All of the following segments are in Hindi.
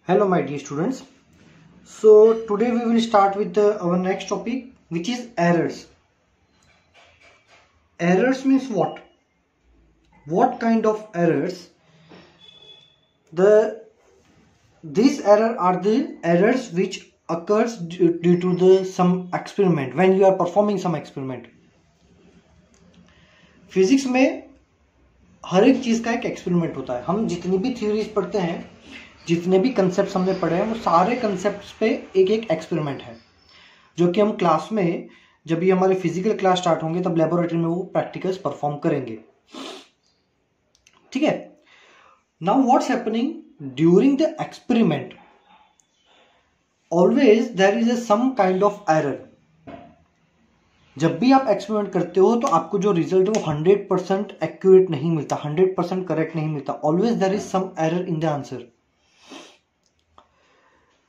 Hello my dear students. So today we will start with our next topic, which is errors. Errors means what? What kind of errors? These errors are the errors which occurs due to some experiment, when you are performing some experiment. Physics में हर एक चीज का एक एक्सपेरिमेंट होता है. हम जितनी भी थ्योरीज पढ़ते हैं, जितने भी कंसेप्ट हमने पढ़े हैं, वो सारे कंसेप्ट्स पे एक एक एक्सपेरिमेंट है, जो कि हम क्लास में जब भी हमारे फिजिकल क्लास स्टार्ट होंगे तब लेबोरेटरी में वो प्रैक्टिकल्स परफॉर्म करेंगे. ठीक है. Now what's happening during the experiment, always there is some kind of error. जब भी आप एक्सपेरिमेंट करते हो तो आपको जो रिजल्ट है वो 100% एक्यूरेट नहीं मिलता, 100% करेक्ट नहीं मिलता. Always there is some error in the answer.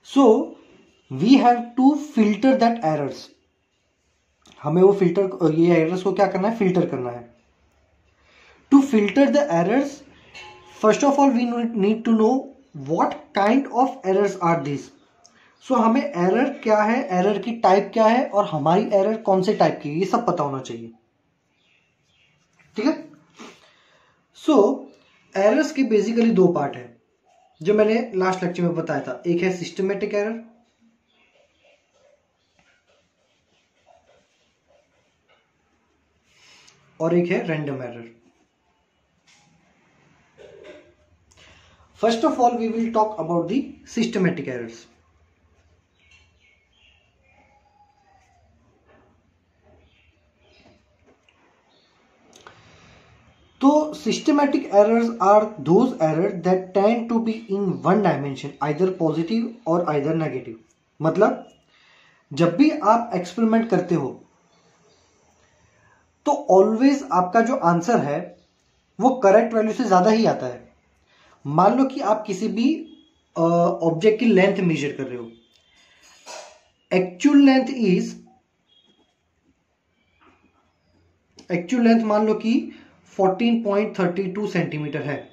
So we have to filter that errors. हमें वो फिल्टर, ये एरर्स को क्या करना है, फिल्टर करना है. To filter the errors, first of all we need to know what kind of errors are these. So हमें एरर क्या है, एरर की टाइप क्या है और हमारी एरर कौन से टाइप की है, ये सब पता होना चाहिए. ठीक है. सो एरर्स के बेसिकली दो पार्ट है, जो मैंने लास्ट लेक्चर में बताया था. एक है सिस्टमेटिक एरर और एक है random error. First of all we will talk about the systematic errors. तो systematic errors are those error that tend to be in one dimension, either positive और आइदर नेगेटिव. मतलब जब भी आप एक्सपेरिमेंट करते हो तो ऑलवेज आपका जो आंसर है वो करेक्ट वैल्यू से ज्यादा ही आता है. मान लो कि आप किसी भी ऑब्जेक्ट की लेंथ मेजर कर रहे हो. एक्चुअल लेंथ मान लो कि 14.32 सेंटीमीटर है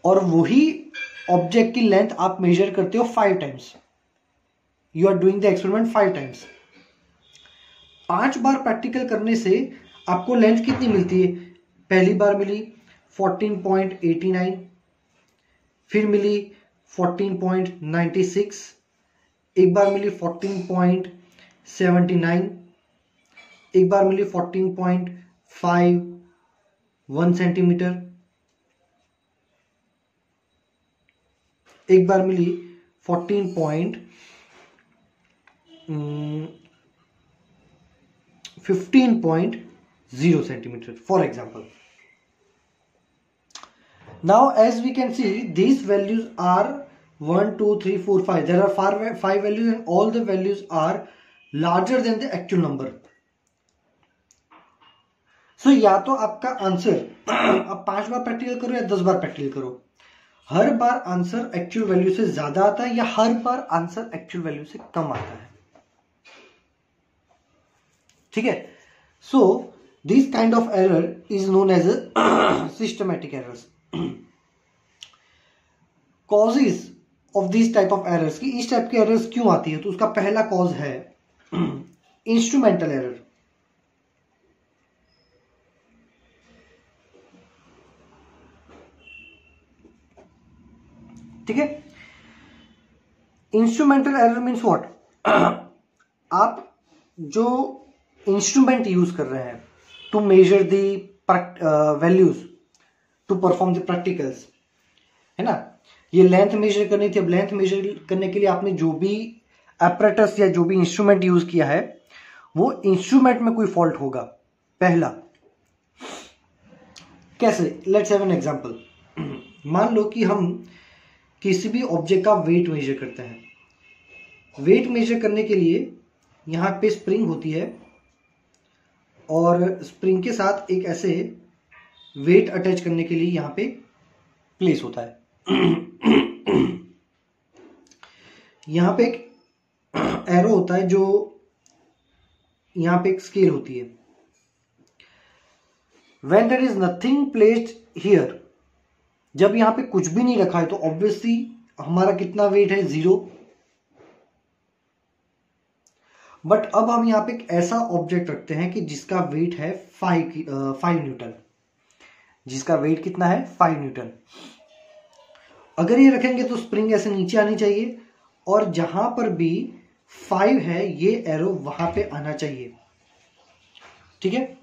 और वही ऑब्जेक्ट की लेंथ आप मेजर करते हो 5 times. You are doing the experiment 5 times. 5 बार प्रैक्टिकल करने से आपको लेंथ कितनी मिलती है? पहली बार मिली 14.89, फिर मिली 14.96, एक बार मिली 14.79, एक बार मिली 14.51 सेंटीमीटर, एक बार मिली 15.0 centimetre, for example. Now as we can see these values are 1, 2, 3, 4, 5. There are 5 values and all the values are larger than the actual number. सो या तो आपका आंसर अब 5 बार प्रैक्टिकल करो या 10 बार प्रैक्टिकल करो, हर बार आंसर एक्चुअल वैल्यू से ज्यादा आता है या हर बार आंसर एक्चुअल वैल्यू से कम आता है. ठीक है. So this kind of error is known as systematic errors. Causes of this type of errors, की इस टाइप की एरर्स क्यों आती है, तो उसका पहला कॉज है इंस्ट्रूमेंटल एरर. ठीक है. Instrumental error means what? आप जो इंस्ट्रूमेंट यूज कर रहे हैं to measure the values to perform the practicals, है ना. ये लेंथ मेजर करनी थी. अब लेंथ मेजर करने के लिए आपने जो भी एपरेटस या जो भी इंस्ट्रूमेंट यूज किया है वो इंस्ट्रूमेंट में कोई फॉल्ट होगा. पहला कैसे? Let's have an example. मान लो कि हम किसी भी ऑब्जेक्ट का वेट मेजर करते हैं. वेट मेजर करने के लिए यहां पे स्प्रिंग होती है और स्प्रिंग के साथ एक ऐसे वेट अटैच करने के लिए यहां पे प्लेस होता है. यहां पे एक एरो होता है, जो यहां पे एक स्केल होती है. when there is nothing placed here, जब यहाँ पे कुछ भी नहीं रखा है तो ऑब्वियसली हमारा कितना वेट है, 0। बट अब हम यहाँ पे एक ऐसा ऑब्जेक्ट रखते हैं कि जिसका वेट है 5 न्यूटन, जिसका वेट कितना है, 5 न्यूटन। अगर ये रखेंगे तो स्प्रिंग ऐसे नीचे आनी चाहिए और जहां पर भी 5 है ये एरो वहां पे आना चाहिए, ठीक है।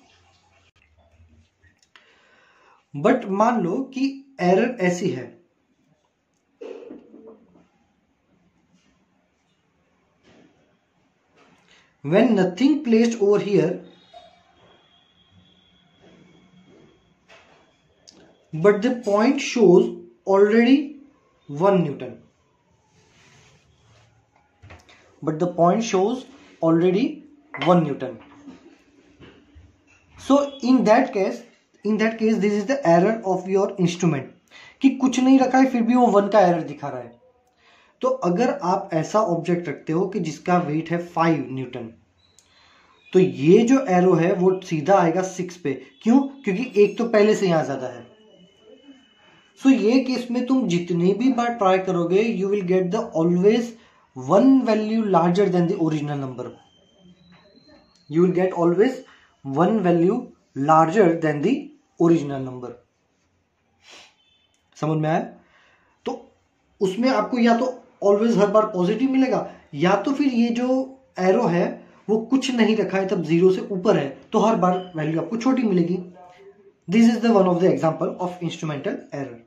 बट मान लो कि एरर ऐसी है, when nothing placed over here but the point shows already 1 Newton, but the point shows already 1 Newton. So in that case this is the error of your instrument, कि कुछ नहीं रखा है फिर भी वो 1 का एरर दिखा रहा है। तो अगर आप ऐसा ऑब्जेक्ट रखते हो कि जिसका वेट है 5 न्यूटन, तो ये जो एरो है वो सीधा आएगा 6 पे। क्यों? क्योंकि एक तो पहले से यहां ज्यादा है। सो ये केस में तुम जितनी भी बार ट्राई करोगे you will get the always 1 value larger than the original number, you will get always 1 value larger than the original number. समझ में आया? तो उसमें आपको या तो ऑलवेज हर बार पॉजिटिव मिलेगा, या तो फिर ये जो एरो है वो कुछ नहीं रखा है तब 0 से ऊपर है तो हर बार वैल्यू आपको छोटी मिलेगी। This is the one of the example of instrumental error.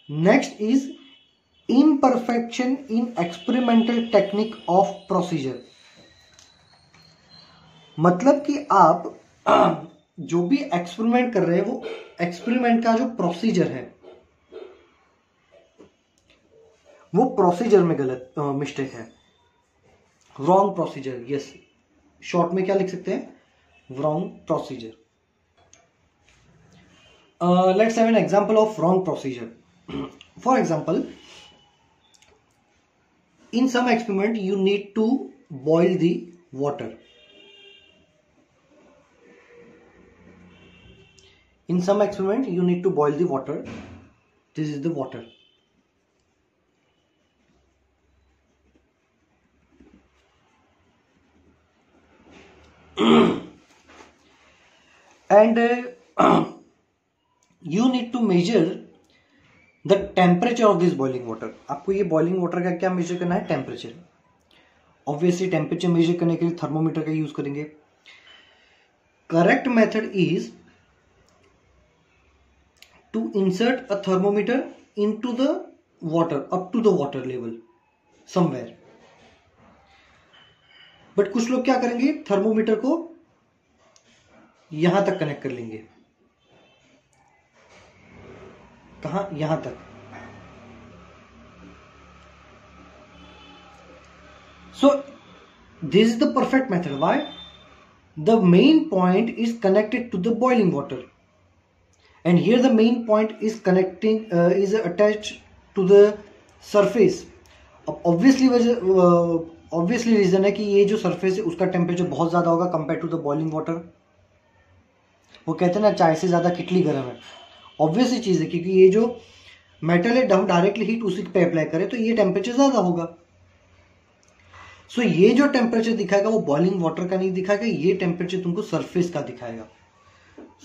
Next is imperfection in experimental technique of procedure. मतलब कि आप जो भी एक्सपेरिमेंट कर रहे हैं वो एक्सपेरिमेंट का जो प्रोसीजर है वो प्रोसीजर में गलत मिस्टेक है, रॉन्ग प्रोसीजर। यस, शॉर्ट में क्या लिख सकते हैं, wrong procedure. Let's have an example of wrong procedure. For example, in some experiment you need to boil the water. In some experiment you need to boil the water. This is the water. And you need to measure the temperature of this boiling water. आपको ये बॉइलिंग वाटर का क्या मेजर करना है, टेम्परेचर। ऑब्वियसली टेम्परेचर मेजर करने के लिए थर्मोमीटर का यूज करेंगे। Correct method is to insert a thermometer into the water up to the water level somewhere. But कुछ लोग क्या करेंगे, थर्मोमीटर को यहां तक कनेक्ट कर लेंगे। कहां? यहां तक। So this is the perfect method. Why? The main point is connected to the boiling water and here the main point is connecting is attached to the surface. अब ऑब्वियसली रीजन है कि ये जो सरफेस है उसका टेम्परेचर बहुत ज्यादा होगा compare to the boiling water. वो कहते हैं ना, चाय से ज्यादा कितली गर्म है। ऑब्वियसली चीज है, क्योंकि ये जो मेटल है हम डायरेक्टली हीट उसी पे अप्लाई करें तो ये टेम्परेचर ज्यादा होगा। सो ये जो टेम्परेचर दिखाएगा वो बॉइलिंग वाटर का नहीं दिखाएगा, ये टेम्परेचर तुमको सरफेस का दिखाएगा।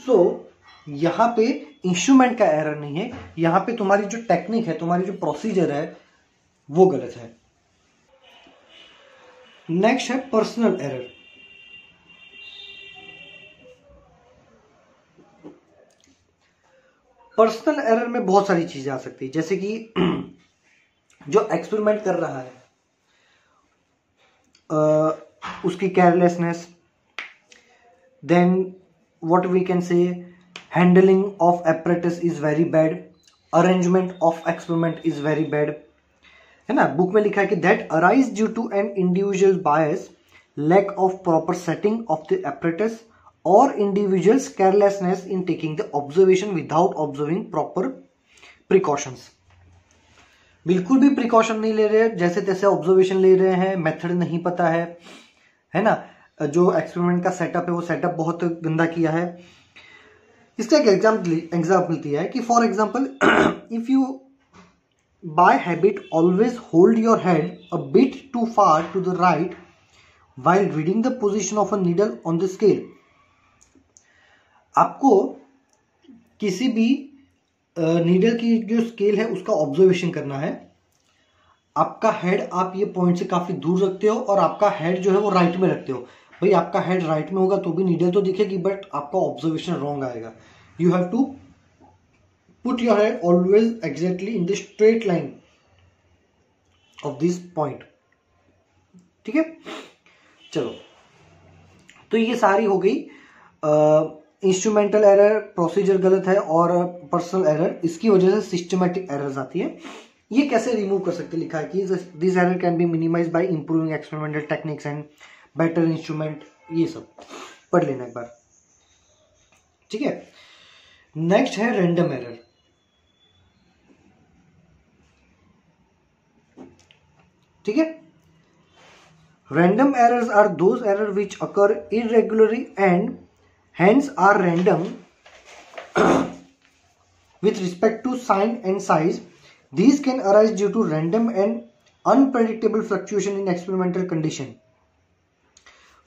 सो यहां पे इंस्ट्रूमेंट का एरर नहीं है, यहां पे तुम्हारी जो टेक्निक है, तुम्हारी जो प्रोसीजर है वो गलत है। नेक्स्ट है पर्सनल एरर। पर्सनल एरर में बहुत सारी चीजें आ सकती है, जैसे कि जो एक्सपेरिमेंट कर रहा है उसकी carelessness, then what we can say handling of apparatus is very bad, arrangement of experiment is very bad, है ना। बुक में लिखा है कि that arise due to an individual bias, lack of proper setting of the apparatus or individuals carelessness in taking the observation without observing proper precautions। बिल्कुल भी प्रिकॉशन नहीं ले रहे, जैसे तैसे ऑब्जर्वेशन ले रहे हैं, मेथड नहीं पता है ना। जो एक्सपेरिमेंट का सेटअप है वो सेटअप बहुत गंदा किया है। इसका एक एग्जाम्पल दिया है कि for example if you by habit always hold your head a bit too far to the right while reading the position of a needle on the scale. आपको किसी भी नीडल की जो स्केल है उसका ऑब्जर्वेशन करना है। आपका हेड आप ये पॉइंट से काफी दूर रखते हो और आपका हेड जो है वो राइट में रखते हो। भाई आपका हेड राइट में होगा तो भी नीडल तो दिखेगी, बट आपका ऑब्जर्वेशन रॉन्ग आएगा। You have to put your head always exactly in the straight line of this point. ठीक है, चलो, तो ये सारी हो गई इंस्ट्रूमेंटल एरर, प्रोसीजर गलत है और पर्सनल एरर। इसकी वजह से सिस्टमैटिक एरर्स आती है। ये कैसे रिमूव कर सकते, लिखा है कि this error can be minimise by improving experimental techniques and better instrument. ये सब पढ़ लेना एक बार। ठीक है, नेक्स्ट है रैंडम एरर। ठीक है, random errors are those errors which occur irregularly and hence are random with respect to sign and size. These can arise due to random and unpredictable fluctuation in experimental condition.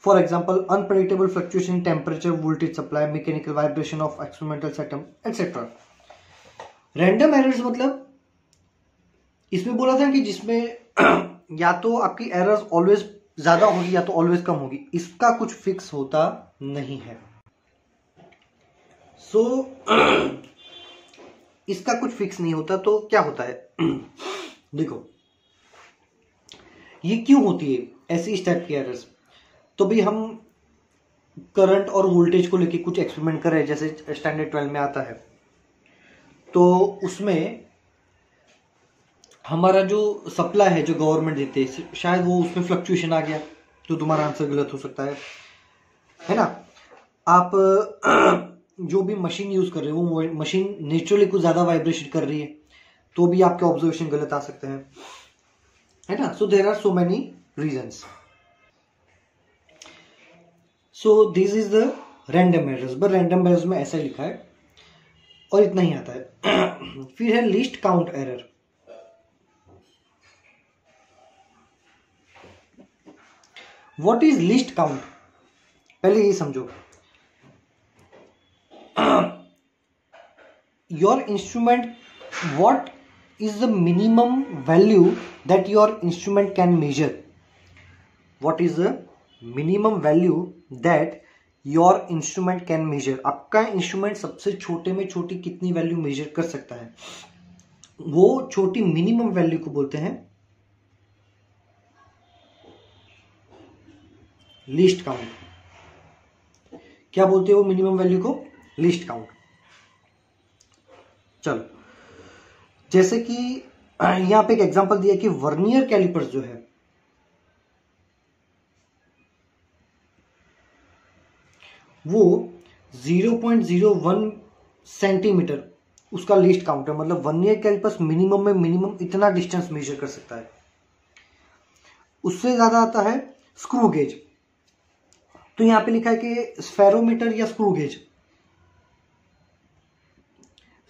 For example, unpredictable fluctuation in temperature, voltage supply, mechanical vibration of experimental setup, etc. Random errors मतलब इसमें बोला था कि जिसमें या तो आपकी एरर्स ऑलवेज ज्यादा होगी या तो ऑलवेज कम होगी। इसका कुछ फिक्स होता नहीं है। इसका कुछ फिक्स नहीं होता। तो क्या होता है देखो, ये क्यों होती है ऐसी इस टाइप की एरर्स। तो भी हम करंट और वोल्टेज को लेके कुछ एक्सपेरिमेंट कर रहे हैं, जैसे स्टैंडर्ड 12 में आता है। तो उसमें हमारा जो सप्लाई है जो गवर्नमेंट देते हैं, शायद वो उसमें फ्लक्चुएशन आ गया, तो तुम्हारा आंसर गलत हो सकता है ना। आप जो भी मशीन यूज कर रहे हो वो मशीन नेचुरली कुछ ज्यादा वाइब्रेशन कर रही है, तो भी आपके ऑब्जर्वेशन गलत आ सकते हैं, है ना। So there are so many reasons. So this is the random errors. But random errors में ऐसा लिखा है और इतना ही आता है। फिर है least count error. What is least count? पहले ये समझो, your instrument, what is the minimum value that your instrument can measure? What is the minimum value that your instrument can measure? आपका इंस्ट्रूमेंट सबसे छोटे में छोटी कितनी वैल्यू मेजर कर सकता है, वो छोटी मिनिमम वैल्यू को बोलते हैं लीस्ट काउंट। क्या बोलते हो मिनिमम वैल्यू को? Least count. चलो, जैसे कि यहां पे एक एग्जांपल दिया कि वर्नियर कैलिपर्स जो है वो 0.01 सेंटीमीटर उसका लीस्ट काउंट है। मतलब वर्नियर कैलिपर्स मिनिमम में मिनिमम इतना डिस्टेंस मेजर कर सकता है। उससे ज्यादा आता है स्क्रू गेज। तो यहां पे लिखा है कि स्फेरोमीटर या स्क्रू गेज,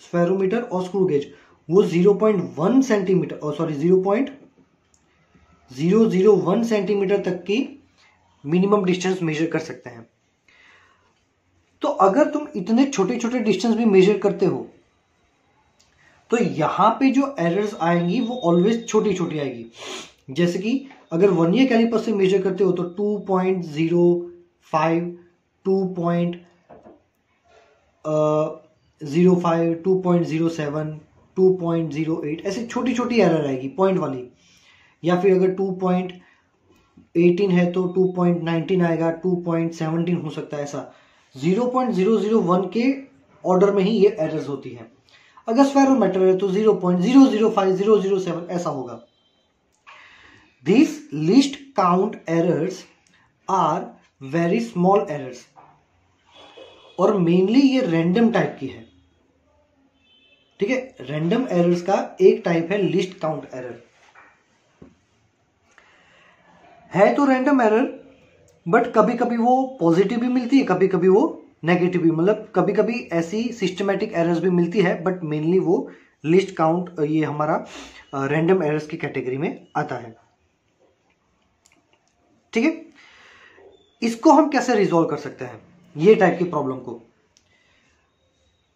स्फेरोमीटर और स्क्रू गेज वो 0.1 सेंटीमीटर और सॉरी 0.001 सेंटीमीटर तक की मिनिमम डिस्टेंस मेजर कर सकते हैं। तो अगर तुम इतने छोटे छोटे डिस्टेंस भी मेजर करते हो तो यहां पे जो एरर्स आएंगी वो ऑलवेज छोटी छोटी आएगी। जैसे कि अगर वर्नियर कैलिपर से मेजर करते हो तो 2.05, 2.05, 2.07, 2.08 ऐसे छोटी छोटी एरर आएगी पॉइंट वाली। या फिर अगर 2.18 है तो 2.19 आएगा, 2.17 हो सकता है। ऐसा 0.001 के ऑर्डर में ही ये एरर्स होती हैं। अगर स्फेरोमीटर है तो 0.005, 007 ऐसा होगा। These least count errors are very small errors और मेनली ये रैंडम टाइप की है। ठीक है, रैंडम एरर्स का एक टाइप है लीस्ट काउंट एरर। है तो रैंडम एरर बट कभी कभी वो पॉजिटिव भी मिलती है, कभी कभी वो नेगेटिव भी, मतलब कभी कभी ऐसी सिस्टमेटिक एरर्स भी मिलती है, बट मेनली वो लिस्ट काउंट ये हमारा रैंडम एरर्स की कैटेगरी में आता है। ठीक है, इसको हम कैसे रिजॉल्व कर सकते हैं ये टाइप की प्रॉब्लम को?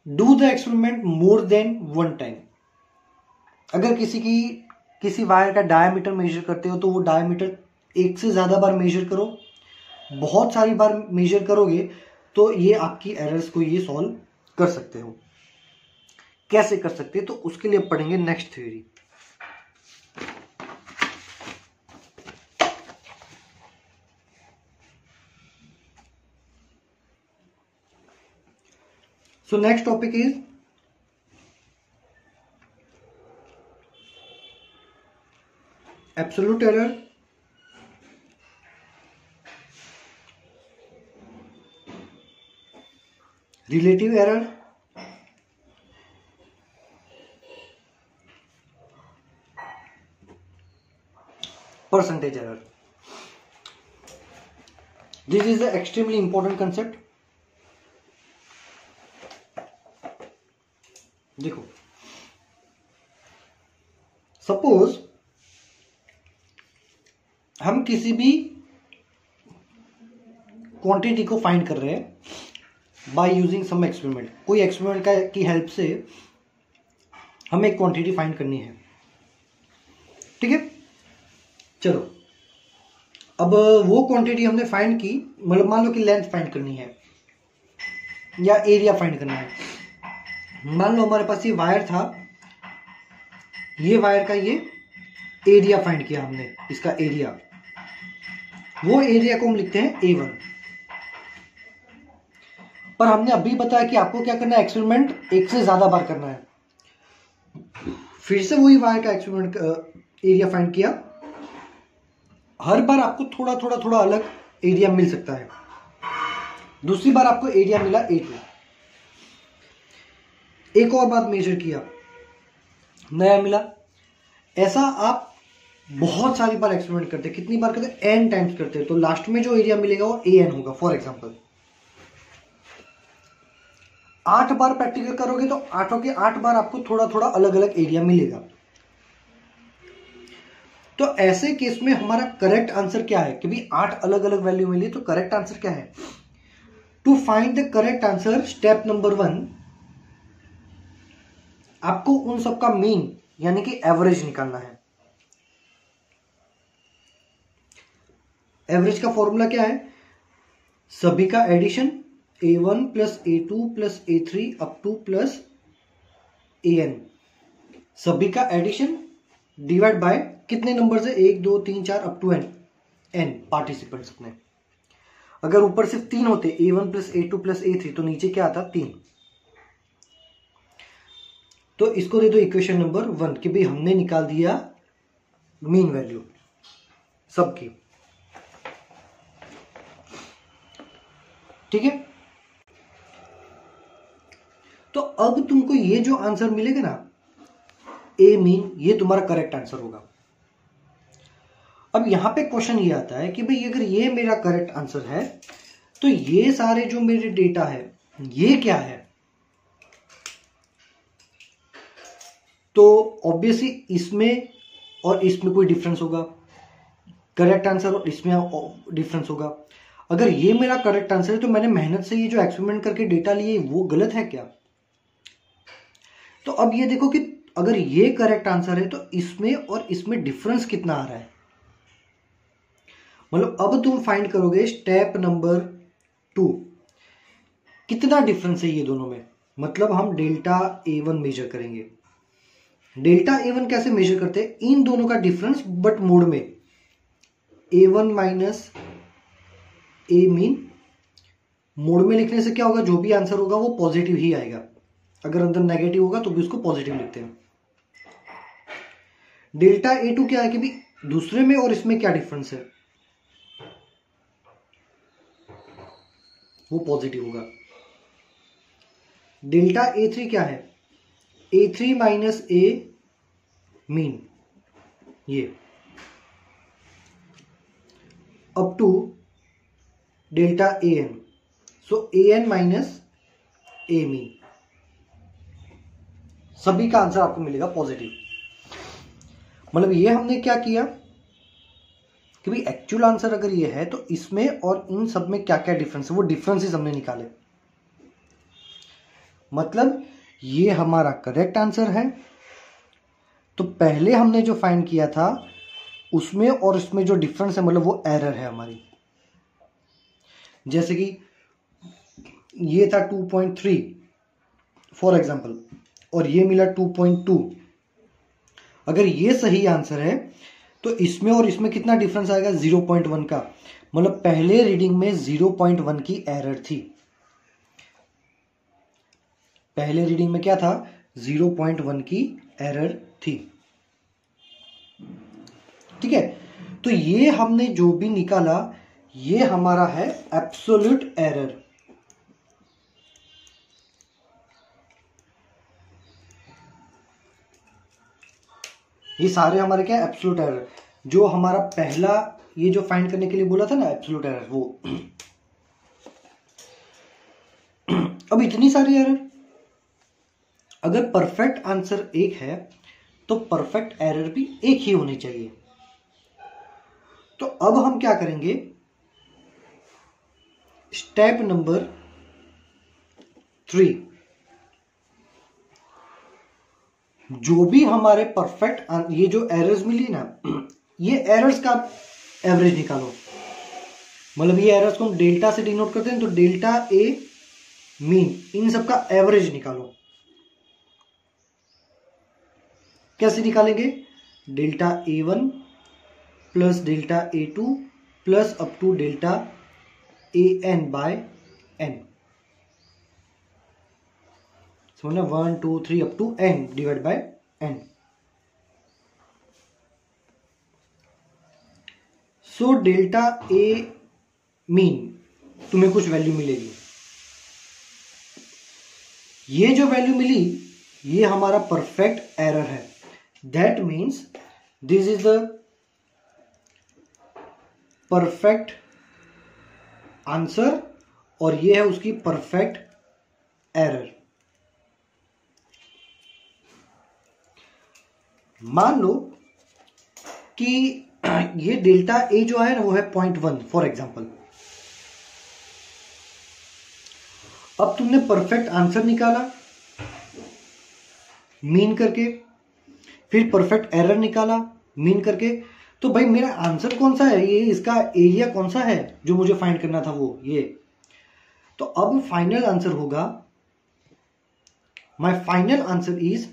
Do the experiment more than one time. अगर किसी वायर का डायमीटर मेजर करते हो तो वो डायमीटर एक से ज्यादा बार मेजर करो। बहुत सारी बार मेजर करोगे तो ये आपकी एरर्स को ये सॉल्व कर सकते हो। कैसे कर सकते हैं तो उसके लिए पढ़ेंगे next theory. So next topic is absolute error, relative error, percentage error. This is an extremely important concept. देखो, सपोज हम किसी भी क्वांटिटी को फाइंड कर रहे हैं बाय यूजिंग सम एक्सपेरिमेंट। कोई एक्सपेरिमेंट की हेल्प से हमें एक क्वांटिटी फाइंड करनी है। ठीक है, चलो अब वो क्वांटिटी हमने फाइंड की, मतलब मान लो कि लेंथ फाइंड करनी है या एरिया फाइंड करना है। मान लो हमारे पास ये वायर था, ये वायर का ये एरिया फाइंड किया हमने, इसका एरिया, वो एरिया को हम लिखते हैं A1। पर हमने अभी बताया कि आपको क्या करना है, एक्सपेरिमेंट एक से ज्यादा बार करना है। फिर से वही वायर का एक्सपेरिमेंट एरिया फाइंड किया, हर बार आपको थोड़ा थोड़ा थोड़ा अलग एरिया मिल सकता है। दूसरी बार आपको एरिया मिला A2। एक और बार मेजर किया, नया मिला। ऐसा आप बहुत सारी बार एक्सपेरिमेंट करते हैं। कितनी बार करते हैं? n टाइम्स करते हैं। तो लास्ट में जो एरिया मिलेगा वो an होगा। फॉर एग्जांपल 8 बार प्रैक्टिकल करोगे तो 8 के 8 बार आपको थोड़ा थोड़ा अलग अलग एरिया मिलेगा। तो ऐसे केस में हमारा करेक्ट आंसर क्या है कि भाई 8 अलग अलग वैल्यू मिली, तो करेक्ट आंसर क्या है? To find the correct answer, step number 1, आपको उन सबका मीन यानी कि एवरेज निकालना है। एवरेज का फॉर्मूला क्या है? सभी का addition, A1 plus A2 plus A3 up to plus AN, सभी का एडिशन डिवाइड बाय कितने नंबर से? 1 2 3 4 अप टू n पार्टिसिपेंट्स अपने। अगर ऊपर सिर्फ 3 होते, A1 plus A2 plus A3, तो नीचे क्या आता? 3। तो इसको दे दो इक्वेशन नंबर 1 कि भाई हमने निकाल दिया मीन वैल्यू सबकी। ठीक है, तो अब तुमको ये जो आंसर मिलेगा ना, ए मीन, ये तुम्हारा करेक्ट आंसर होगा। अब यहां पे क्वेश्चन ये आता है कि भाई अगर ये मेरा करेक्ट आंसर है तो ये सारे जो मेरे डेटा है ये क्या है? तो ऑब्वियसली इसमें और इसमें कोई डिफरेंस होगा, करेक्ट आंसर और इसमें डिफरेंस होगा। अगर ये मेरा करेक्ट आंसर है तो मैंने मेहनत से ये जो एक्सपेरिमेंट करके डेटा लिए वो गलत है क्या? तो अब ये देखो कि अगर ये करेक्ट आंसर है तो इसमें और इसमें डिफरेंस कितना आ रहा है। मतलब अब तुम फाइंड करोगे स्टेप नंबर 2 कितना डिफरेंस है ये दोनों में। मतलब हम डेल्टा A1 मेजर करेंगे। डेल्टा A1 कैसे मेजर करते हैं? इन दोनों का डिफरेंस बट मोड में, A1 minus A mean. Mode में लिखने से क्या होगा? जो भी आंसर होगा वो पॉजिटिव ही आएगा। अगर अंदर नेगेटिव होगा तो भी उसको पॉजिटिव लिखते हैं। डेल्टा A2 क्या है कि भी दूसरे में और इसमें क्या डिफरेंस है? वो पॉजिटिव होगा। डेल्टा A3 क्या है? A3 माइनस A मीन, ये up to delta AN। So A N minus A mean, सभी का आंसर आपको मिलेगा पॉजिटिव। मतलब ये हमने क्या किया कि भाई एक्चुअल आंसर अगर ये है तो इसमें और इन सब में क्या क्या डिफरेंस है, वो डिफरेंसेस हमने निकाले। मतलब ये हमारा करेक्ट आंसर है। तो पहले हमने जो फाइंड किया था उसमें और इसमें जो डिफरेंस है मतलब वो एरर है हमारी। जैसे कि ये था 2.3 फॉर एग्जांपल और ये मिला 2.2। अगर ये सही आंसर है तो इसमें और इसमें कितना डिफरेंस आएगा, 0.1 का। मतलब पहले रीडिंग में 0.1 की एरर थी। पहले रीडिंग में क्या था, 0.1 की एरर थी। ठीक है, तो ये हमने जो भी निकाला ये हमारा है एब्सोल्यूट एरर। ये सारे हमारे क्या एब्सोल्यूट एरर, जो हमारा पहला ये जो फाइंड करने के लिए बोला था ना एब्सोल्यूट एरर, वो। अब इतनी सारी एरर, अगर परफेक्ट आंसर एक है तो परफेक्ट एरर भी एक ही होनी चाहिए। तो अब हम क्या करेंगे, स्टेप नंबर 3, जो भी हमारे परफेक्ट ये जो एरर्स मिली ना, ये एरर्स का एवरेज निकालो। मतलब ये एरर्स को हम डेल्टा से डिनोट करते हैं, तो डेल्टा ए मीन, इन सब का एवरेज निकालो। कैसे निकालेंगे, delta A1 plus delta A2 plus up to delta AN by N। समझना, 1 2 3 up to N divide by N। So delta A mean तुम्हें कुछ वैल्यू मिलेगी। ये जो वैल्यू मिली ये हमारा परफेक्ट एरर है। That means this is the perfect answer और ये है उसकी परफेक्ट एरर। मान लो कि ये डेल्टा ए जो है वो है 0.1 फॉर एग्जांपल। अब तुमने परफेक्ट आंसर निकाला मीन करके, फिर परफेक्ट एरर निकाला मीन करके। तो भाई मेरा आंसर कौन सा है, ये इसका एरिया कौन सा है जो मुझे फाइंड करना था, वो ये। तो अब फाइनल आंसर होगा, my final answer is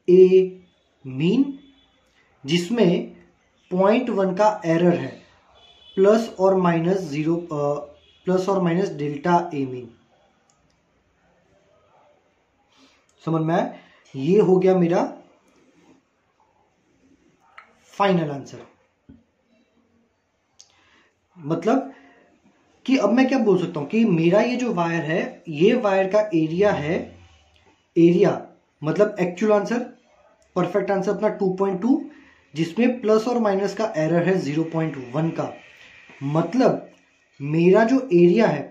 a mean, जिसमें 0.1 का एरर है, प्लस और माइनस 0 प्लस और माइनस डेल्टा ए मीन। समझ में आया, ये हो गया मेरा फाइनल आंसर। मतलब कि अब मैं क्या बोल सकता हूं कि मेरा ये जो वायर है, ये वायर का एरिया है, एरिया मतलब एक्चुअल आंसर, परफेक्ट आंसर अपना 2.2, जिसमें प्लस और माइनस का एरर है 0.1 का। मतलब मेरा जो एरिया है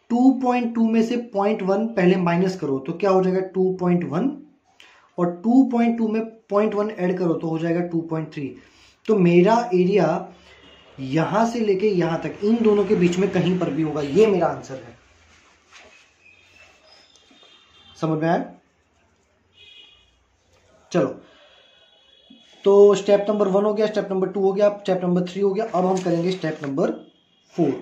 2.2 में से 0.1 पहले माइनस करो तो क्या हो जाएगा 2.1, और 2.2 में 0.1 ऐड करो तो हो जाएगा 2.3। तो मेरा एरिया यहां से लेके यहां तक, इन दोनों के बीच में कहीं पर भी होगा, ये मेरा आंसर है। समझ में आया? चलो, तो स्टेप नंबर 1 हो गया, स्टेप नंबर 2 हो गया, स्टेप नंबर 3 हो गया। अब हम करेंगे स्टेप नंबर 4।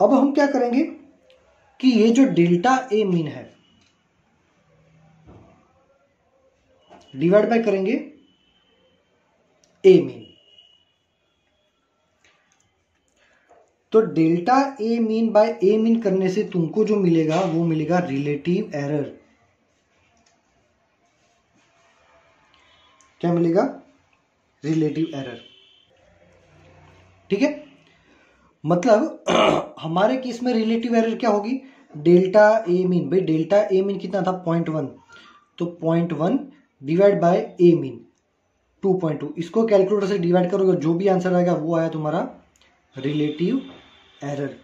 अब हम क्या करेंगे कि ये जो डेल्टा ए मीन है डिवाइड बाय करेंगे ए मीन। तो delta A mean by A mean करने से तुमको जो मिलेगा वो मिलेगा रिलेटिव एरर। क्या मिलेगा? Relative error. ठीक है, मतलब हमारे केस में रिलेटिव एरर क्या होगी, डेल्टा ए मीन। भाई डेल्टा ए मीन कितना था 0.1, तो 0.1 डिवाइड बाय ए मीन 2.2। इसको कैलकुलेटर से डिवाइड करोगे, जो भी आंसर आएगा वो आया तुम्हारा रिलेटिव एरर।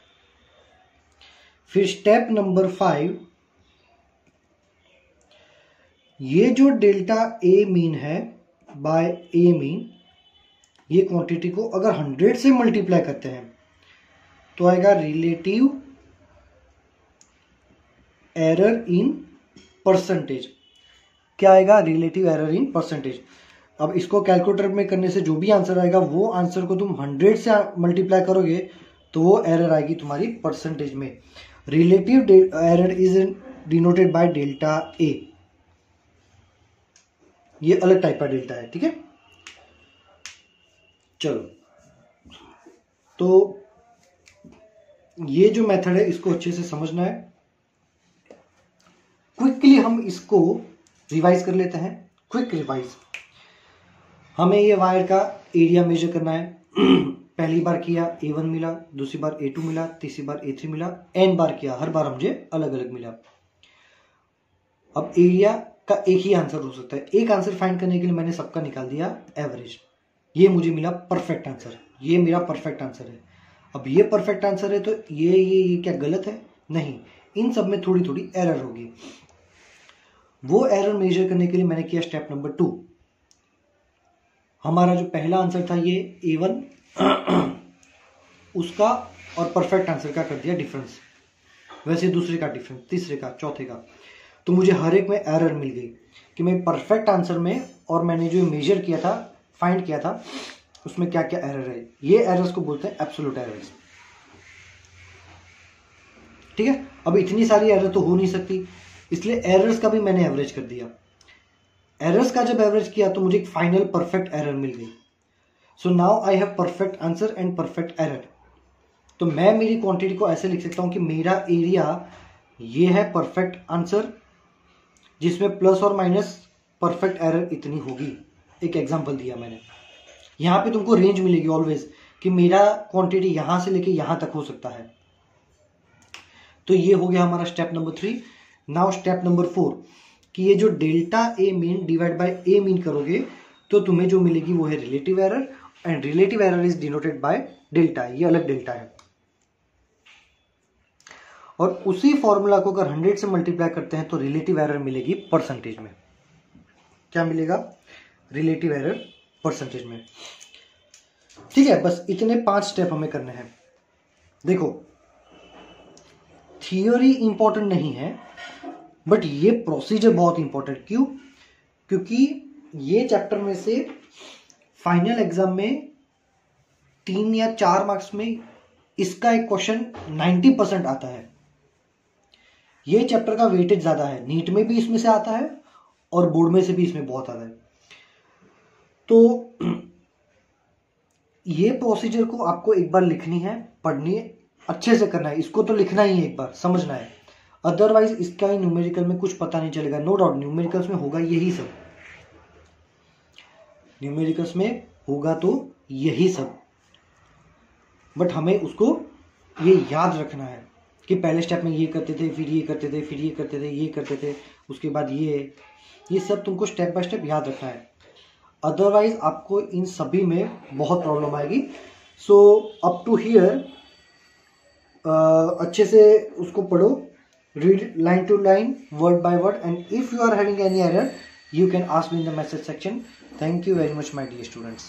फिर स्टेप नंबर 5, ये जो डेल्टा ए मीन है बाय ए मीन, ये क्वांटिटी को अगर 100 से मल्टीप्लाई करते हैं तो आएगा रिलेटिव एरर इन परसेंटेज। क्या आएगा? Relative error in percentage. अब इसको कैलकुलेटर में करने से जो भी आंसर आएगा वो आंसर को तुम 100 से मल्टीप्लाई करोगे तो वो एरर आएगी तुम्हारी परसेंटेज में। Relative error is denoted by delta a. ये अलग टाइप का डेल्टा है, ठीक है। चलो, तो ये जो मेथड है इसको अच्छे से समझना है। क्विकली हम इसको रिवाइज कर लेते हैं। क्विक रिवाइज, हमें ये वायर का एरिया मेजर करना है। पहली बार किया A1 मिला, दूसरी बार A2 मिला, तीसरी बार A3 मिला, n बार किया, हर बार मुझे अलग अलग मिला। अब एरिया का एक ही आंसर हो सकता है। एक आंसर फाइंड करने के लिए मैंने सबका निकाल दिया एवरेज। ये मुझे मिला परफेक्ट आंसर, ये मेरा परफेक्ट आंसर है। अब ये परफेक्ट आंसर है तो ये क्या गलत है? नहीं, इन सब में थोड़ी थोड़ी एरर होगी। वो एरर मेजर करने के लिए मैंने किया स्टेप नंबर 2। हमारा जो पहला आंसर था ये A1, उसका और परफेक्ट आंसर का कर दिया डिफरेंस। वैसे दूसरे का डिफरेंस, तीसरे का, चौथे का। तो मुझे हर एक में एरर मिल गई कि मैं परफेक्ट आंसर में और मैंने जो मेजर किया था, फाइंड किया था, उसमें क्या क्या एरर है। ये एरर्स को बोलते हैं एब्सोल्यूट एरर्स, ठीक है। अब इतनी सारी एरर तो हो नहीं सकती, इसलिए एरर्स का भी मैंने एवरेज कर दिया। एरर्स का जब एवरेज किया तो मुझे एक फाइनल परफेक्ट एरर मिल गई। So now I have perfect answer and perfect error. तो मैं मेरी क्वांटिटी को ऐसे लिख सकता हूं कि मेरा एरिया ये है परफेक्ट आंसर, जिसमें प्लस और माइनस परफेक्ट एरर इतनी होगी। एक एग्जांपल दिया मैंने। यहां पे तुमको रेंज मिलेगी ऑलवेज कि मेरा क्वांटिटी यहां से लेके यहां तक हो सकता है। तो ये हो गया हमारा step number 3। Now step number 4 कि ये जो delta A mean divide by A mean करोगे तो तुम्हें जो मिलेगी वो है relative error, and relative error is denoted by delta. ये अलग डेल्टा है। और उसी फॉर्मूला को अगर 100 से मल्टीप्लाई करते हैं तो रिलेटिव एरर मिलेगी परसेंटेज में। क्या मिलेगा? रिलेटिव एरर परसेंटेज में, ठीक है। बस इतने 5 स्टेप हमें करने हैं। देखो, थियोरी इंपॉर्टेंट नहीं है, बट ये प्रोसीजर बहुत इंपॉर्टेंट। क्यों? क्योंकि ये चैप्टर में से फाइनल एग्जाम में 3 या 4 मार्क्स में इसका एक क्वेश्चन 90% आता है। ये चैप्टर का वेटेज ज्यादा है, नीट में भी इसमें से आता है और बोर्ड में से भी इसमें बहुत आता है। तो ये प्रोसीजर को आपको एक बार लिखनी है, पढ़नी है, अच्छे से करना है। इसको तो लिखना ही है, एक बार समझना है, अदरवाइज इसका ही न्यूमेरिकल में कुछ पता नहीं चलेगा। नो डाउट न्यूमेरिकल्स में होगा यही सब, न्यूमेरिकल्स में होगा तो यही सब, बट हमें उसको ये याद रखना है कि पहले स्टेप में ये करते थे, फिर ये करते थे, फिर ये करते थे, ये करते थे, उसके बाद ये सब तुमको स्टेप बाय स्टेप याद रखना है। अदरवाइज आपको इन सभी में बहुत प्रॉब्लम आएगी। सो अप टू हियर अच्छे से उसको पढ़ो, read line to line, word by word, and if you are having any error you can ask me in the message section. Thank you very much my dear students.